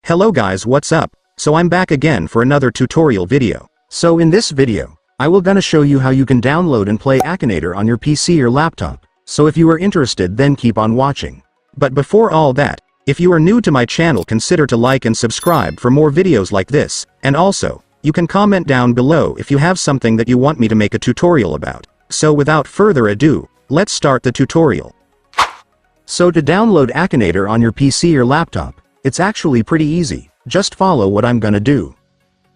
Hello guys, what's up? So I'm back again for another tutorial video. So in this video, I will gonna show you how you can download and play Akinator on your PC or laptop. So if you are interested, then keep on watching. But before all that, if you are new to my channel, consider to like and subscribe for more videos like this, and also, you can comment down below if you have something that you want me to make a tutorial about. So without further ado, let's start the tutorial. So to download Akinator on your PC or laptop, it's actually pretty easy. Just follow what I'm gonna do.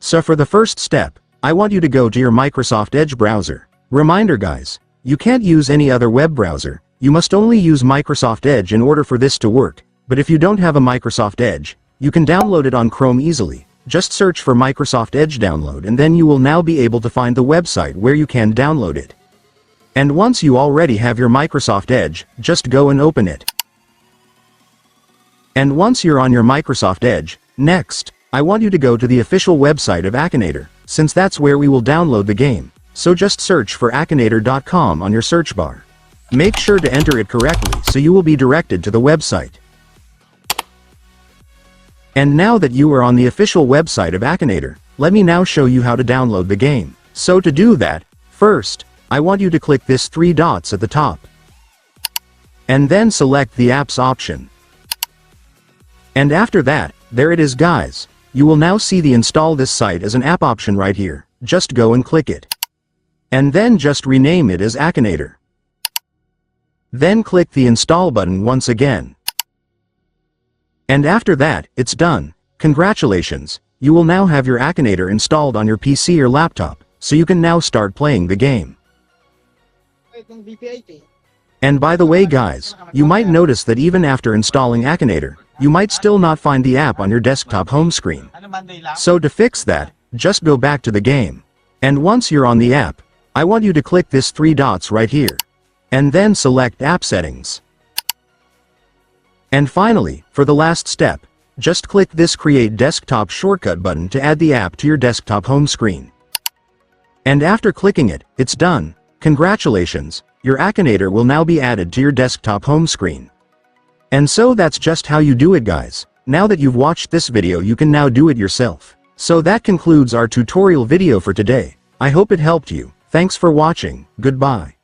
So for the first step, I want you to go to your Microsoft Edge browser. Reminder guys, you can't use any other web browser, you must only use Microsoft Edge in order for this to work. But if you don't have a Microsoft Edge, you can download it on Chrome easily. Just search for Microsoft Edge download and then you will now be able to find the website where you can download it. And once you already have your Microsoft Edge, just go and open it. And once you're on your Microsoft Edge, next, I want you to go to the official website of Akinator, since that's where we will download the game. So just search for akinator.com on your search bar. Make sure to enter it correctly so you will be directed to the website. And now that you are on the official website of Akinator, let me now show you how to download the game. So to do that, first, I want you to click this 3 dots at the top. And then select the apps option. And after that, there it is guys. You will now see the install this site as an app option right here. Just go and click it. And then just rename it as Akinator. Then click the install button once again. And after that, it's done. Congratulations, you will now have your Akinator installed on your PC or laptop, so you can now start playing the game. And by the way guys, you might notice that even after installing Akinator, you might still not find the app on your desktop home screen. So to fix that, just go back to the game. And once you're on the app, I want you to click this 3 dots right here. And then select App Settings. And finally, for the last step, just click this Create Desktop Shortcut button to add the app to your desktop home screen. And after clicking it, it's done. Congratulations, your Akinator will now be added to your desktop home screen. And so that's just how you do it guys. Now that you've watched this video, you can now do it yourself. So that concludes our tutorial video for today. I hope it helped you. Thanks for watching. Goodbye.